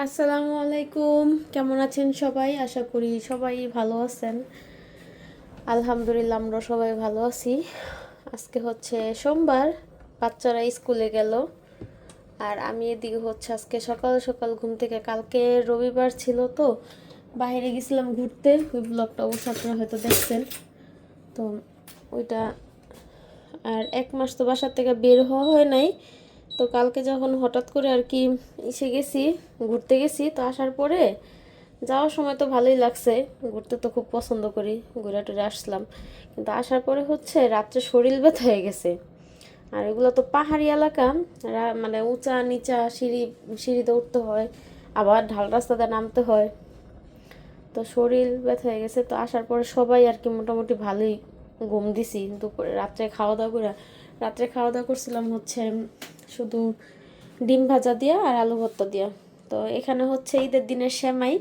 আসসালামু আলাইকুম। কেমন আছেন সবাই? আশা করি সবাই ভালো আছেন। আলহামদুলিল্লাহ আমরা সবাই ভালো আছি। আজকে হচ্ছে সোমবার, বাচ্চারা স্কুলে গেল আর আমি এদিকে হচ্ছে আজকে সকাল সকাল ঘুম থেকে, কালকে রবিবার ছিল তো বাইরে গেছিলাম ঘুরতে। ওই ব্লগটা অবশ্য আপনারা হয়তো দেখছেন। তো ওইটা আর এক মাস তো বাসার থেকে বের হওয়া হয় নাই। তো কালকে যখন হঠাৎ করে আর কি এসে গেছি, ঘুরতে গেছি, তো আসার পরে যাওয়ার সময় তো ভালোই লাগছে, ঘুরতে তো খুব পছন্দ করি, ঘুরে টুরে আসলাম। কিন্তু আসার পরে হচ্ছে রাত্রে শরীর ব্যথা হয়ে গেছে। আর এগুলো তো পাহাড়ি এলাকা, মানে উঁচা নিচা সিঁড়িতে উঠতে হয়, আবার ঢাল রাস্তাতে নামতে হয়। তো শরীর ব্যথা হয়ে গেছে। তো আসার পরে সবাই আর কি মোটামুটি ভালোই ঘুম দিছি দুপুরে। রাত্রে খাওয়া দাওয়া করছিলাম হচ্ছে শুধু ডিম ভাজা দিয়া আর আলু ভর্তা দিয়া। তো এখানে হচ্ছে ঈদের দিনের সেমাই।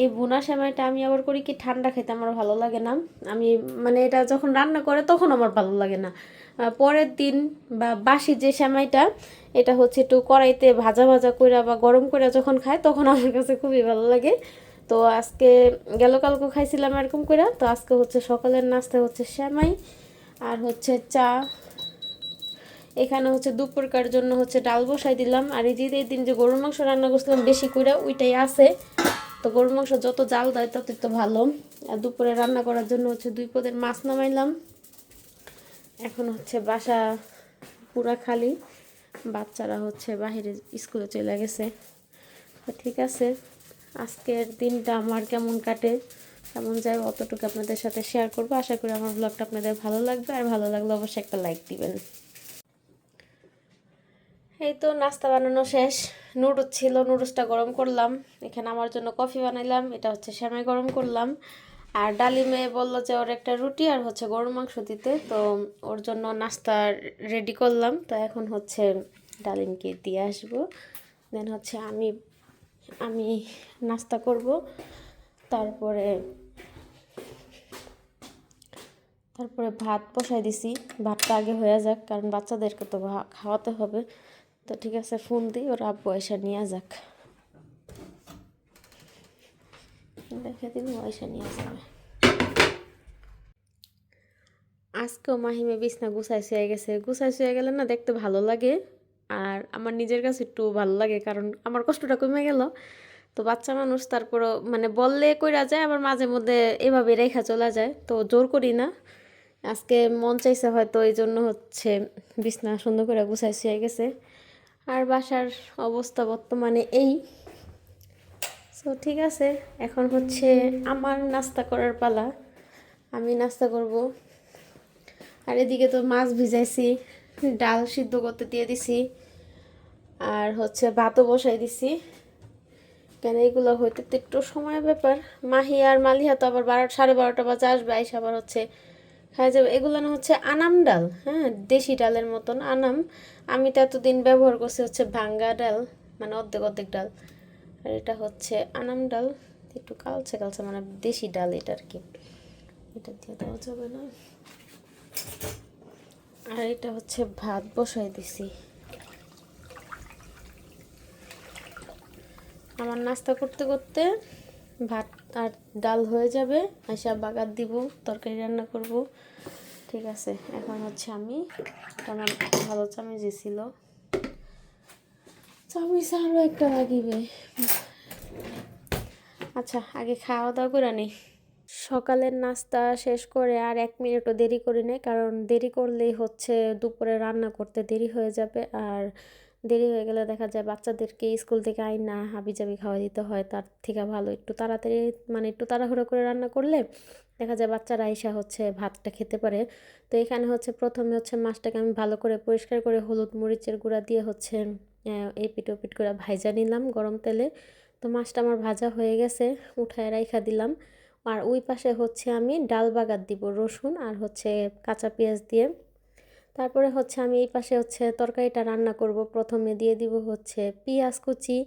এই ভুনা সেমাইটা আমি আবার করি কি, ঠান্ডা খেতে আমার ভালো লাগে না। আমি মানে এটা যখন রান্না করে তখন আমার ভালো লাগে না। পরের দিন বা বাসি যে সেমাইটা, এটা হচ্ছে একটু কড়াইতে ভাজা ভাজা কইরা বা গরম করে যখন খায় তখন আমার কাছে খুবই ভালো লাগে। তো আজকে কালকে খাইছিলাম এরকম করে। তো আজকে হচ্ছে সকালের নাস্তা হচ্ছে সেমাই আর হচ্ছে চা। এখানে হচ্ছে দুপুরকার জন্য হচ্ছে ডাল বসাই দিলাম। আর এই যে এই দিন যে গরুর মাংস রান্না করছিলাম বেশি করে, ওইটাই আছে। তো গরুর মাংস যত জাল দেয় ততই তো ভালো। আর দুপুরে রান্না করার জন্য হচ্ছে 2 পদের মাছ নামাইলাম। এখন হচ্ছে বাসা পুরা খালি, বাচ্চারা হচ্ছে বাহিরে স্কুলে চলে গেছে। তো ঠিক আছে, আজকের দিনটা আমার কেমন কাটে কেমন যায় অতটুকু আপনাদের সাথে শেয়ার করবো। আশা করি আমার ব্লগটা আপনাদের ভালো লাগবে, আর ভালো লাগলে অবশ্যই একটা লাইক দিবেন। এই তো নাস্তা বানানো শেষ। নুডলস ছিল, নুডলসটা গরম করলাম। এখানে আমার জন্য কফি বানাইলাম, এটা হচ্ছে সেমাই গরম করলাম। আর ডালিমে বললো যে ওর একটা রুটি আর হচ্ছে গরুর মাংস দিতে, তো ওর জন্য নাস্তা রেডি করলাম। তো এখন হচ্ছে ডালিমকে দিয়ে আসবো, দেন হচ্ছে আমি আমি নাস্তা করব। তারপরে তারপরে ভাত বসাই দিছি। ভাতটা আগে হয়ে যাক, কারণ বাচ্চাদেরকে তো খাওয়াতে হবে। তো ঠিক আছে, ফোন দিই, ওর আব্বু এসে নিয়ে যাক। দেখে দিন, এসে নিয়ে যাবে। আজকেও মাহিমে বিছনা গুছাইছে হয়ে গেছে। গুছাইছে হয়ে গেলে না দেখতে ভালো লাগে, আর আমার নিজের কাছে একটু ভালো লাগে, কারণ আমার কষ্টটা কমে গেল। তো বাচ্চা মানুষ, তারপরও মানে বললে কইরা যায়, আবার মাঝে মধ্যে এভাবে রেখা চলা যায়, তো জোর করি না। আজকে মন চাইছে হয়তো, এই জন্য হচ্ছে বিছনা সুন্দর করে গুছাইছে হয়ে গেছে। আর বাসার অবস্থা বর্তমানে এই। সো ঠিক আছে, এখন হচ্ছে আমার নাস্তা করার পালা। আমি নাস্তা করব। আর এদিকে তো মাছ ভিজাইছি, ডাল সিদ্ধ করতে দিয়ে দিছি, আর হচ্ছে ভাতও বসাই দিছি। কেন এগুলো হইতে তো একটু সময় ব্যাপার। মাহি আর মালিহা তো আবার 12:30 বাজে আসবে, আইসা আবার হচ্ছে খাই যাবে। এগুলো না হচ্ছে আনাম ডাল, হ্যাঁ, দেশি ডালের মতন আনাম। আমি তো এতদিন ব্যবহার করছি হচ্ছে ভাঙ্গা ডাল, মানে অর্ধেক অর্ধেক ডাল। আর এটা হচ্ছে আনাম ডাল, একটু কালচে কালচে, মানে দেশি ডাল এটা আর কি। এটা দিয়ে দেওয়া যাবে না। আর এটা হচ্ছে ভাত বসাই দিছি। আমার নাস্তা করতে করতে ভাত আর ডাল হয়ে যাবে, আইসা বাগার দিব, তরকারি রান্না করব। ঠিক আছে, এখন হচ্ছে আমি, আমার ভালো চামচ ছিল, চামচ আরও একটা লাগিবে। আচ্ছা, আগে খাওয়া দাওয়া করে নিই। সকালের নাস্তা শেষ করে আর 1 মিনিটও দেরি করি নাই, কারণ দেরি করলেই হচ্ছে দুপুরে রান্না করতে দেরি হয়ে যাবে। আর দেরি হয়ে গেলে দেখা যায় বাচ্চাদেরকে স্কুল থেকে আইনা হাবিজাবি খাওয়া দিতে হয়। তার থেকে ভালো একটু তাড়াতাড়ি, মানে একটু তাড়াহুড়ো করে রান্না করলে দেখা যায় বাচ্চারা আইসা হচ্ছে ভাতটা খেতে পারে। তো এখানে হচ্ছে প্রথমে হচ্ছে মাছটাকে আমি ভালো করে পরিষ্কার করে হলুদ মরিচের গুঁড়া দিয়ে হচ্ছে এপিট ওপিট করে ভাজা নিলাম গরম তেলে। তো মাছটা আমার ভাজা হয়ে গেছে, উঠায় রাইখা দিলাম। আর ওই পাশে হচ্ছে আমি ডাল বাগার দিব রসুন আর হচ্ছে কাঁচা পেঁয়াজ দিয়ে। তারপরে হচ্ছে আমি এই পাশে হচ্ছে তরকারিটা রান্না করব। প্রথমে দিয়ে দিব হচ্ছে পেঁয়াজ কুচি,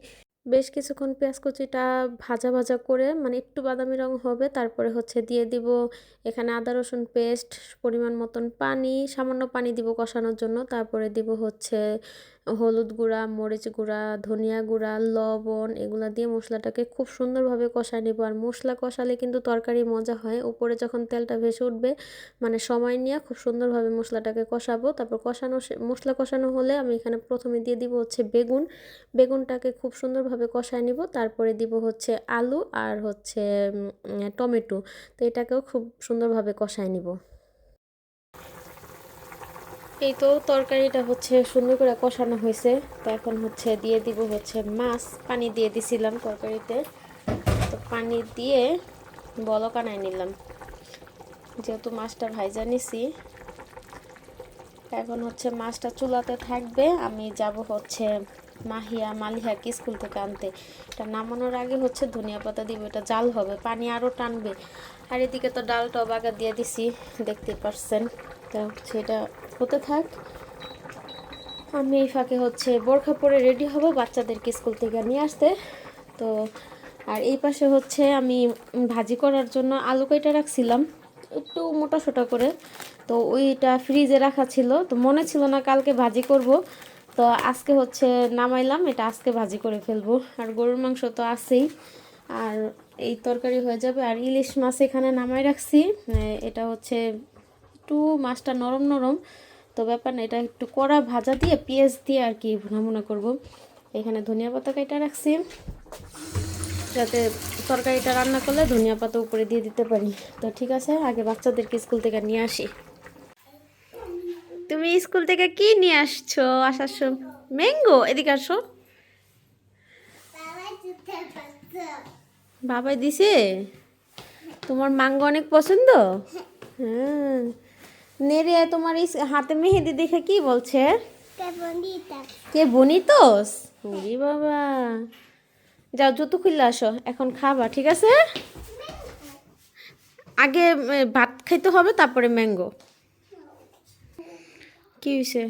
বেশ কিছুক্ষণ পেঁয়াজ কুচিটা ভাজা ভাজা করে, মানে একটু বাদামি রং হবে, তারপরে হচ্ছে দিয়ে দিব এখানে আদা রসুন পেস্ট, পরিমাণ মতন পানি, সামান্য পানি দিব কষানোর জন্য। তারপরে দিব হচ্ছে হলুদ গুঁড়া, মরিচ গুঁড়া, ধনিয়া গুঁড়া, লবণ এগুলা দিয়ে মশলাটাকে খুব সুন্দরভাবে কষায় নেব। আর মশলা কষালে কিন্তু তরকারি মজা হয়। উপরে যখন তেলটা ভেসে উঠবে মানে সময় নিয়ে খুব সুন্দরভাবে মশলাটাকে কষাবো। তারপর মশলা কষানো হলে আমি এখানে প্রথমে দিয়ে দিব হচ্ছে বেগুনটাকে খুব সুন্দরভাবে কষায় নিব। তারপরে দিব হচ্ছে আলু আর হচ্ছে টমেটো। তো এটাকেও খুব সুন্দরভাবে কষায় নিব। এই তো তরকারিটা হচ্ছে সুন্দর করে কষানো হয়েছে। তো এখন হচ্ছে দিয়ে দিব হচ্ছে মাছ, পানি দিয়ে দিছিলাম তরকারিতে। তো পানি দিয়ে বলক আনাই নিলাম, যেহেতু মাছটা ভাইজা নিছি। এখন হচ্ছে মাছটা চুলাতে থাকবে, আমি যাব হচ্ছে মালিহাকে স্কুল থেকে আনতে। এটা নামানোর আগে হচ্ছে ধনিয়া পাতা দিব, এটা জাল হবে, পানি আরও টানবে। আর এদিকে তো ডালটাও বাগা দিয়ে দিছি, দেখতে পারছেন। তা হচ্ছে এটা হতে থাক, আমি এই ফাঁকে হচ্ছে বোরখা পরে রেডি হব বাচ্চাদেরকে স্কুল থেকে নিয়ে আসতে। তো আর এই পাশে হচ্ছে আমি ভাজি করার জন্য আলু কেটে রাখছিলাম একটু মোটা সোটা করে। তো ওইটা ফ্রিজে রাখা ছিল, তো মনে ছিল না কালকে ভাজি করব। তো আজকে হচ্ছে নামাইলাম, এটা আজকে ভাজি করে ফেলবো। আর গরুর মাংস তো আছেই, আর এই তরকারি হয়ে যাবে। আর ইলিশ মাছ এখানে নামাই রাখছি, এটা হচ্ছে একটু মাছটা নরম নরম, তো ব্যাপার না, এটা একটু কড়া ভাজা দিয়ে পেঁয়াজ দিয়ে আর কি ভুনা করব। এখানে ধনিয়া পাতা কেটে রাখছি, যাতে তরকারিটা রান্না করলে ধনিয়া পাতা উপরে দিয়ে দিতে পারি। তো ঠিক আছে, আগে বাচ্চাদেরকে স্কুল থেকে নিয়ে আসি। তুমি স্কুল থেকে কি নিয়ে আসছো আসার সময়? ম্যাঙ্গো, এদিকে আসো। বাবাই দিছে? তোমার ম্যাঙ্গো অনেক পছন্দ? হ্যাঁ। নেরে তোমার হাতে মেহেদি দেখে কি বলছে? কে বনিতোস? ওরে বাবা, যাও জুতো খুললে আসো, এখন খাবা, ঠিক আছে? আগে ভাত খাইতে হবে, তারপরে ম্যাঙ্গো। কি হয়েছে?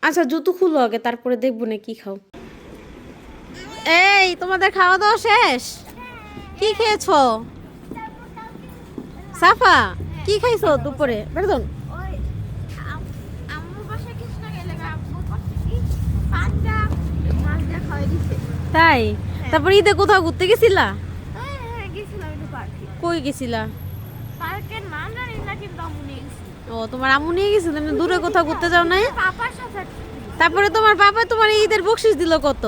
আচ্ছা জুতো খুলো আগে, তারপরে দেখবো না কি খাও। এই তোমাদের খাওয়া দাওয়া শেষ? কি খেয়েছো? সাফা কি খাইছো দুপুরে? বেরোন। তাই? তারপর ঈদে কোথাও ঘুরতে গেছিলা? কই গেছিলা? ও, তোমার আম্মু নিয়ে গেছিল, তুমি দূরে কোথাও ঘুরতে যাও নাই? তারপরে তোমার বাবা তোমার ঈদের বকশিস দিল কত?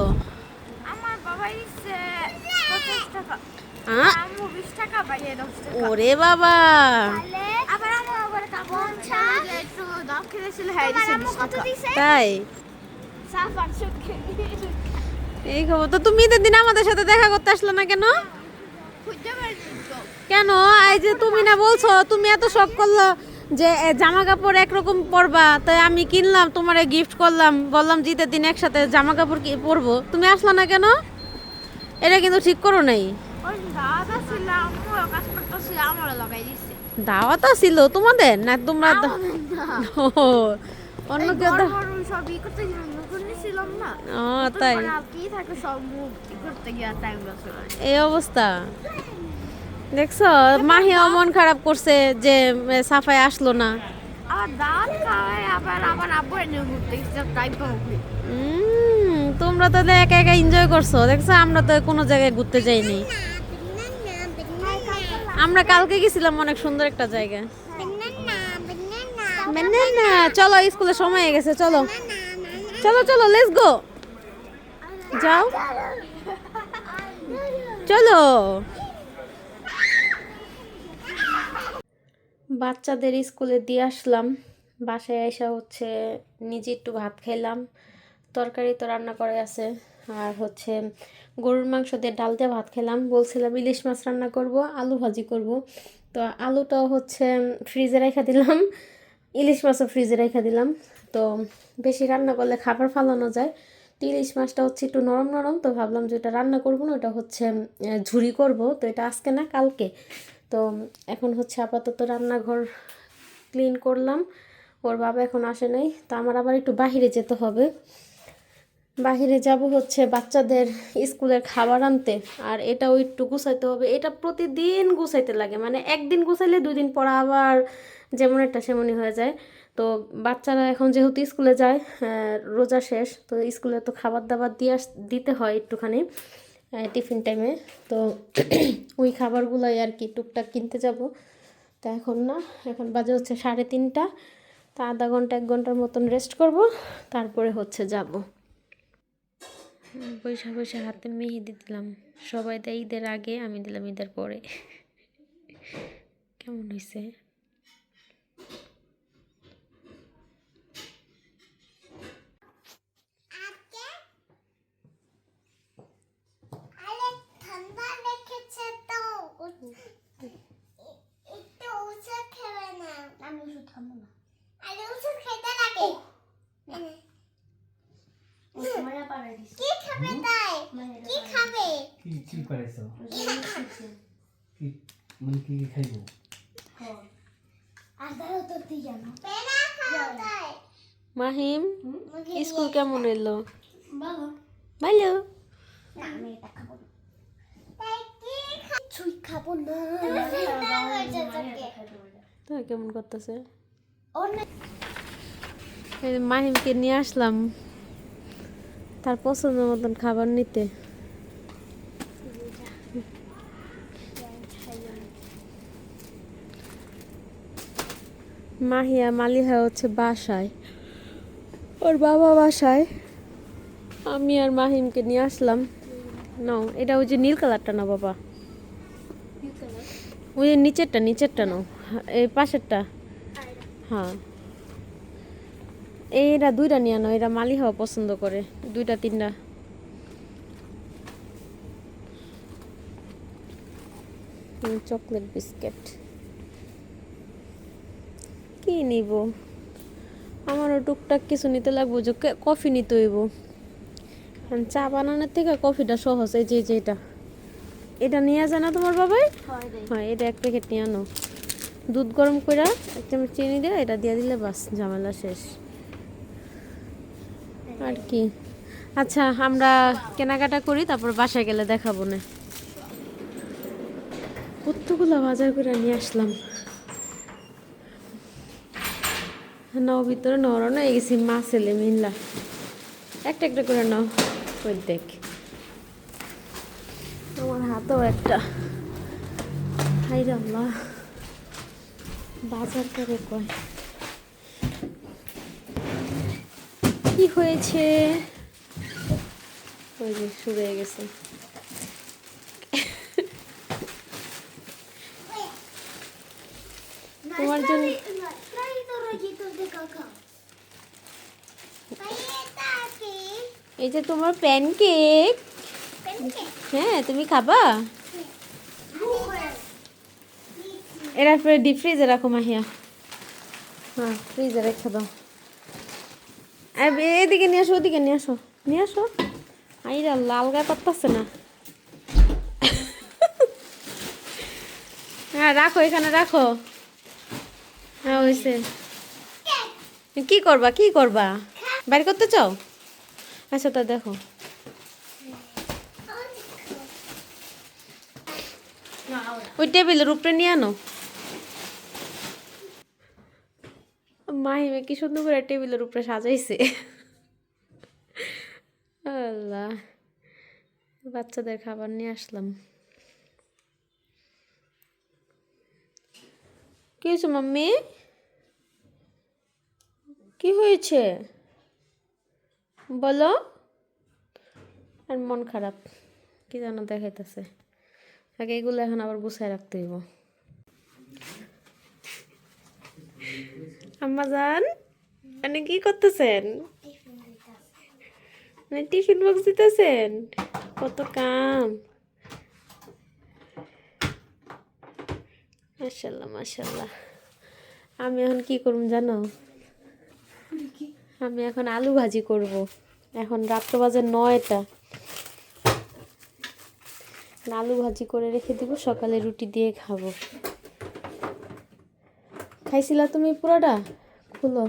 ওরে বাবা, তাই? এই খবর। তো তুমি ঈদের দিন আমাদের সাথে দেখা করতে আসলে না কেন? কেন? এই যে তুমি না বলছো তুমি এত শখ করলো যে জামা কাপড় একরকম পরবা, তাই আমি কিনলাম, তোমারে গিফট করলাম, বললাম যে ঈদের দিন একসাথে জামা কাপড় কি পরবো, তুমি আসলা না কেন? এটা কিন্তু ঠিক করো নাই। দাওয়াত ছিল তোমাদের না? তোমরা অন্য কেউ তাই এই অবস্থা দেখছো? মাহিয়া মন খারাপ করছে যে সাফাই আসলো না। তোমরা তো একা একা এনজয় করছো দেখছো, আমরা তো কোনো জায়গায় ঘুরতে যাইনি। আমরা কালকে গেছিলাম অনেক সুন্দর একটা জায়গা। চলো, স্কুলের সময় হয়ে গেছে, চলো চলো চলো, লেটস গো, যাও চলো। বাচ্চাদের স্কুলে দিয়ে আসলাম, বাসায় এসে হচ্ছে নিজে একটু ভাত খাইলাম। তরকারি তো রান্না করে আছে, আর হচ্ছে গরুর মাংস দিয়ে ডাল দিয়ে ভাত খেলাম। বলছিলাম ইলিশ মাছ রান্না করব, আলু ভাজি করব। তো আলুটাও হচ্ছে ফ্রিজে রেখে দিলাম, ইলিশ মাছও ফ্রিজে রেখে দিলাম। তো বেশি রান্না করলে খাবার ফালানো যায়। তো ইলিশ মাছটা হচ্ছে একটু নরম নরম, তো ভাবলাম যে এটা রান্না করবো না, ওটা হচ্ছে ঝুরি করব। তো এটা আজকে না কালকে। তো এখন হচ্ছে আপাতত রান্নাঘর ক্লিন করলাম, ওর বাবা এখন আসে নাই। তো আমার আবার একটু বাহিরে যেতে হবে, বাহিরে যাব হচ্ছে বাচ্চাদের স্কুলের খাবার আনতে। আর এটাও একটু গুছাইতে হবে, এটা প্রতিদিন গুছাইতে লাগে, মানে একদিন গুছাইলে 2 দিন পর আবার যেমন একটা সেমনই হয়ে যায়। তো বাচ্চারা এখন যেহেতু স্কুলে যায়, রোজা শেষ, তো স্কুলে তো খাবার দাবার দিতে হয় একটুখানি টিফিন টাইমে। তো ওই খাবারগুলোই আর কি টুকটাক কিনতে যাব। তা এখন না, এখন বাজে হচ্ছে 3:30। তা আধা ঘন্টা 1 ঘন্টার মতন রেস্ট করব, তারপরে হচ্ছে যাব। বৈশা বৈশা হাতে মেহেদি দিলাম। সবাই দেয় ঈদের আগে, আমি দিলাম ঈদের পরে। কেমন হয়েছে? মাহিম, স্কুল কেমন এলো? ভালো। কেমন করতেছে? মাহিমকে নিয়ে আসলাম তার পছন্দ মতন খাবার নিতে। মাহিয়া মালিহা হচ্ছে বাসায়, ওর বাবা বাসায়। আমি আর মাহিমকে নিয়ে আসলাম। নাও, এটা ওই যে নীল কালারটা না বাবা, ওই নিচেরটা নাও, এই পাশেরটা। হ্যাঁ, এইটা 2টা নিয়ে নাও, এটা মালিহাও পছন্দ করে, 2টা 3টা। চকলেট বিস্কিট কি নিব? আমারও টুকটাক কিছু নিতে লাগবো, যে কফি নিতে হইব। চা বানানোর থেকে কফিটা সহজ। এই যে এটা নিয়ে যায় না তোমার বাবাই? হ্যাঁ, এটা 1 প্যাকেট নিয়ে আনো। দুধ গরম করে 1 চামচ চিনি দিয়ে এটা দিয়ে দিলে বাস, ঝামেলা শেষ আর কি। আচ্ছা, আমরা কেনাকাটা করি, তারপর বাসায় গেলে দেখাবো না। কতগুলো বাজার করে নিয়ে আসলাম। নাও, ভিতরে নরম হয়ে গেছি, মা ছেলে মিল্লা। একটা একটা করে নাও। ওই দেখ, আমার হাতেও একটা। হাই আল্লাহ, বাজার করে কয় কি হয়েছে? ওই যে শুরু হয়ে গেছে। তোমার জন্য এই যে তোমার প্যানকেক। হ্যাঁ, তুমি খাবা? এরা ডিপ ফ্রিজে রাখো মাহিয়া। হ্যাঁ, ফ্রিজে রেখে দাও। এদিকে নিয়ে আসো, ওদিকে নিয়ে আসো, নিয়ে আসো। আইরা লাল গায়ে পারতেছে না। হ্যাঁ, রাখো, এখানে রাখো। হ্যাঁ, হয়েছে। কি করবা? বাইর করতে চাও? আচ্ছা, তা দেখো। ওই টেবিলের উপরে নিয়ে আনো। মাহিমে কি সুন্দর করে টেবিলের উপরে সাজাইছে। আল্লাহ, বাচ্চাদের খাবার নিয়ে আসলাম। কি হয়েছে মাম্মি? কি হয়েছে বলো? আর মন খারাপ কি যেন দেখাইতেছে। আগে এগুলো এখন আবার গুছাই রাখতে হইব। আম্মাজান, মানে কি করতেছেন? মানে টিফিন বক্স দিতেছেন? কত কাম! মাশাআল্লাহ মাশাআল্লাহ। আমি এখন কি করব জানো? আমি এখন আলু ভাজি করব। এখন রাত্র বাজে 9টা। আলু ভাজি করে রেখে দিব, সকালে রুটি দিয়ে খাবো। খাইছিলা তুমি পুরোটা? খুলো।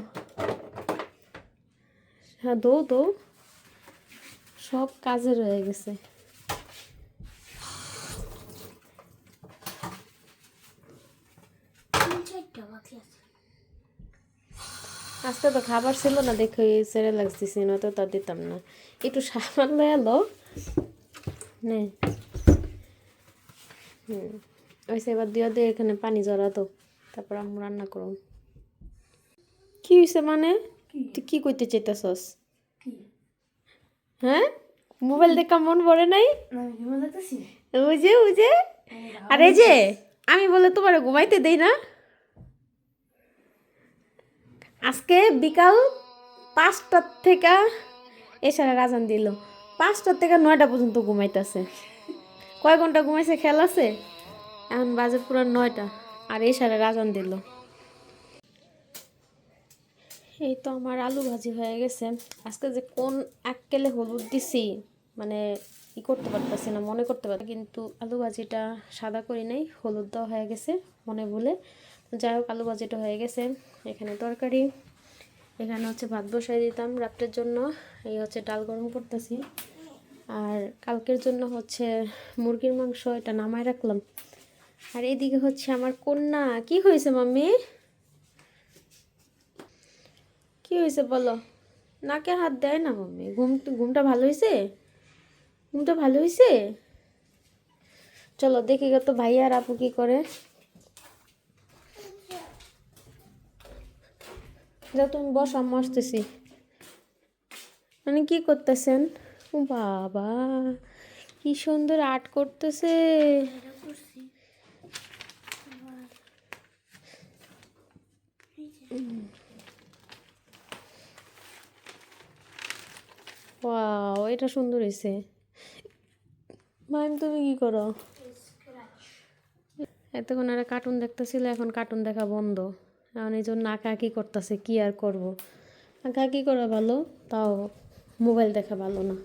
হ্যাঁ, দো সব কাজে রয়ে গেছে। আজকে তো খাবার ছিল না, দেখে ছেড়ে লাগতেছি, নয়তো তা দিতাম না। একটু সামান্য এলো নে। ওইসে এবার দিয়ে দিয়ে এখানে পানি জড়াতো, তারপর আমি রান্না করুন। কি হয়েছে মানে? তুই কি করতে চাইতেছস? হ্যাঁ, মোবাইল দেখা মন ভরে নাই? ওই যে ওই যে, আরে যে আমি বলে তোমার ঘুমাইতে দেই না। আজকে বিকাল 5টার থেকে এছাড়া আজান দিল, 5টার থেকে 9টা পর্যন্ত ঘুমাইতেছে। কয় ঘন্টা ঘুমাইছে খেয়াল আছে? এখন বাজে পুরো 9টা, আর এছাড়া আজান দিল। এই তো আমার আলু ভাজি হয়ে গেছে। আজকে যে কোন এককেলে হলুদ দিছি মানে করতে পারতেছি না, মনে করতে পারি, কিন্তু আলু ভাজিটা সাদা করি নাই, হলুদ দেওয়া হয়ে গেছে মনে বলে। যাই হোক, আলু ভাজিটা হয়ে গেছে। এখানে তরকারি, এখানে হচ্ছে ভাত বসাই দিতাম রাত্রের জন্য। এই হচ্ছে ডাল গরম করতেছি। আর কালকের জন্য হচ্ছে মুরগির মাংস, এটা নামায় রাখলাম। আর এইদিকে হচ্ছে আমার কন্যা। কি হয়েছে মাম্মি? কি হয়েছে বলো? নাকে হাত দেয় না মাম্মি। ঘুমটা ভালো হয়েছে? ঘুমটা ভালো হয়েছে? চলো দেখি তো ভাইয়া আর আপু কি করে। যা তুমি বসো, আমি আসতেছি। মানে কি করতেছেন? ও বাবা, কি সুন্দর আর্ট করতেছে। ওয়াও, এটা সুন্দর হয়েছে। মাইম তুমি কি করো? এতক্ষণ আর কার্টুন দেখতেছিল, এখন কার্টুন দেখা বন্ধ। এখন এই জন্য আঁকাআঁকি করতেছে, কি আর করব। আঁকাআঁকি করা ভালো, তাও মোবাইল দেখা ভালো না।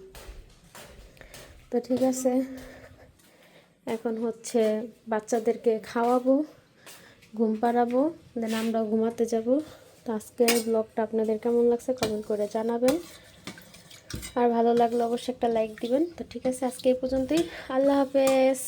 তো ঠিক আছে, এখন হচ্ছে বাচ্চাদেরকে খাওয়াবো, ঘুম পাড়াবো, দেন আমরা ঘুমাতে যাব। তো আজকের ব্লগটা আপনাদের কেমন লাগছে কমেন্ট করে জানাবেন। আর ভালো লাগলে অবশ্যই একটা লাইক দিবেন। তো ঠিক আছে, আজকে এই পর্যন্তই। আল্লাহ হাফেজ।